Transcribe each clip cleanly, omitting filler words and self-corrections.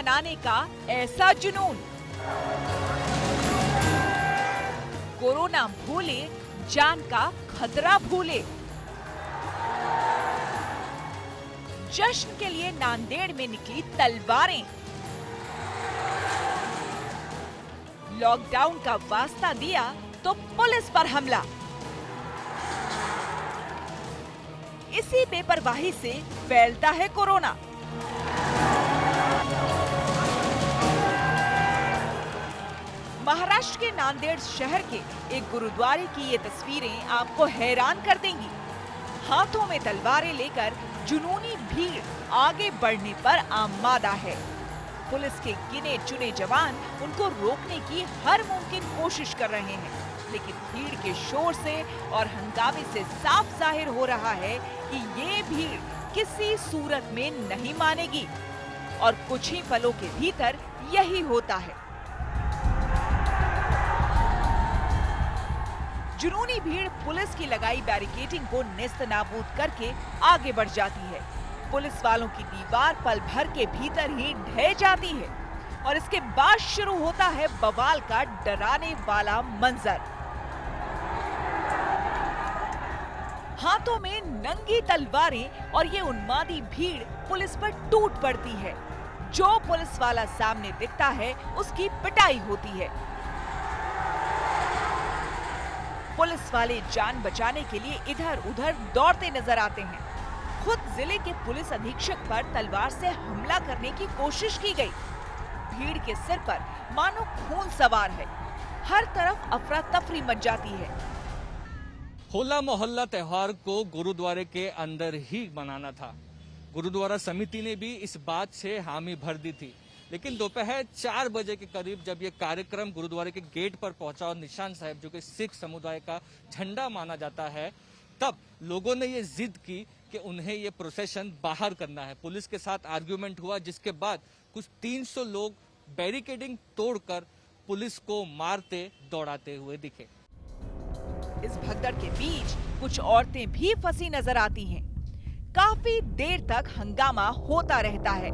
मनाने का ऐसा जुनून। कोरोना भूले, जान का खतरा भूले। जश्न के लिए नांदेड़ में निकली तलवारें। लॉकडाउन का वास्ता दिया तो पुलिस पर हमला। इसी बेपरवाही से फैलता है कोरोना। महाराष्ट्र के नांदेड़ शहर के एक गुरुद्वारे की ये तस्वीरें आपको हैरान कर देंगी। हाथों में तलवारें लेकर जुनूनी भीड़ आगे बढ़ने पर आमादा है। पुलिस के गिने चुने जवान उनको रोकने की हर मुमकिन कोशिश कर रहे हैं, लेकिन भीड़ के शोर से और हंगामे से साफ जाहिर हो रहा है कि ये भीड़ किसी सूरत में नहीं मानेगी और कुछ ही पलों के भीतर यही होता है। जुनूनी भीड़ पुलिस की लगाई बैरिकेडिंग को नेस्तनाबूद करके आगे बढ़ जाती है। पुलिस वालों की दीवार पल भर के भीतर ही ढह जाती है और इसके बाद शुरू होता है बवाल का डराने वाला मंजर। हाथों में नंगी तलवारें और ये उन्मादी भीड़ पुलिस पर टूट पड़ती है। जो पुलिस वाला सामने दिखता है उसकी पिटाई होती है। पुलिस वाले जान बचाने के लिए इधर उधर दौड़ते नजर आते हैं। खुद जिले के पुलिस अधीक्षक पर तलवार से हमला करने की कोशिश की गई। भीड़ के सिर पर मानो खून सवार है। हर तरफ अफरा तफरी मच जाती है। होला मोहल्ला त्योहार को गुरुद्वारे के अंदर ही मनाना था। गुरुद्वारा समिति ने भी इस बात से हामी भर दी थी, लेकिन दोपहर 4 बजे के करीब जब ये कार्यक्रम गुरुद्वारे के गेट पर पहुंचा और निशान साहिब, जो कि सिख समुदाय का झंडा माना जाता है, तब लोगों ने ये जिद की कि उन्हें ये प्रोसेशन बाहर करना है। पुलिस के साथ आर्ग्यूमेंट हुआ, जिसके बाद कुछ 300 लोग बैरिकेडिंग तोड़कर पुलिस को मारते दौड़ाते हुए दिखे। इस भगदड़ के बीच कुछ औरतें भी फंसी नजर आती हैं। काफी देर तक हंगामा होता रहता है।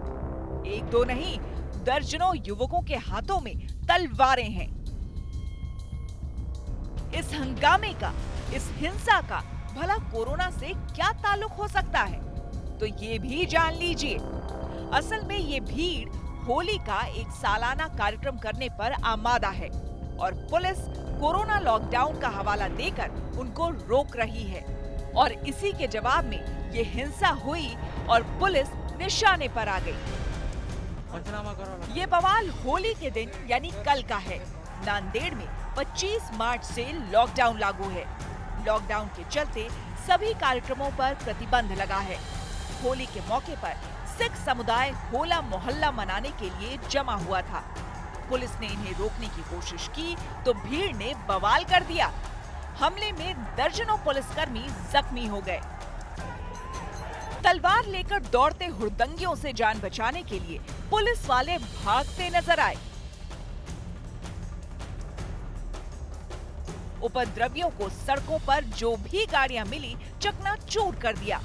एक दो नहीं, दर्जनों युवकों के हाथों में तलवारें हैं। इस हंगामे का, इस हिंसा का भला कोरोना से क्या ताल्लुक हो सकता है, तो ये भी जान लीजिए। असल में ये भीड़ होली का एक सालाना कार्यक्रम करने पर आमादा है और पुलिस कोरोना लॉकडाउन का हवाला देकर उनको रोक रही है। और इसी के जवाब में ये हिंसा हुई और पुलिस निशाने पर आ गई। ये बवाल होली के दिन यानी कल का है। नांदेड़ में 25 मार्च से लॉकडाउन लागू है। लॉकडाउन के चलते सभी कार्यक्रमों पर प्रतिबंध लगा है। होली के मौके पर सिख समुदाय होला मोहल्ला मनाने के लिए जमा हुआ था। पुलिस ने इन्हें रोकने की कोशिश की तो भीड़ ने बवाल कर दिया। हमले में दर्जनों पुलिसकर्मी जख्मी हो गए। तलवार लेकर दौड़ते हुड़दंगियों से जान बचाने के लिए पुलिस वाले भागते नजर आए। उपद्रवियों को सड़कों पर जो भी गाड़ियां मिली चकनाचूर कर दिया।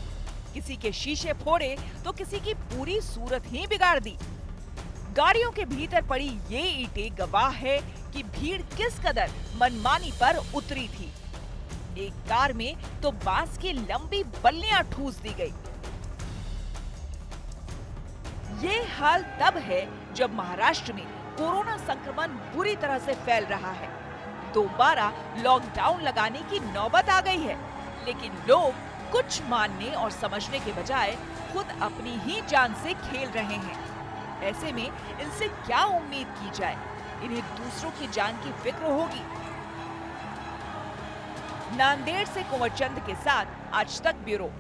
किसी के शीशे फोड़े तो किसी की पूरी सूरत ही बिगाड़ दी। गाड़ियों के भीतर पड़ी ये ईंटें गवाह है कि भीड़ किस कदर मनमानी पर उतरी थी। एक कार में तो बांस की लंबी बल्लियां ठूस दी गई। ये हाल तब है जब महाराष्ट्र में कोरोना संक्रमण बुरी तरह से फैल रहा है। दोबारा लॉकडाउन लगाने की नौबत आ गई है, लेकिन लोग कुछ मानने और समझने के बजाय खुद अपनी ही जान से खेल रहे हैं। ऐसे में इनसे क्या उम्मीद की जाए? इन्हें दूसरों की जान की फिक्र होगी। नांदेड़ से कुंवर चंद के साथ आज तक ब्यूरो।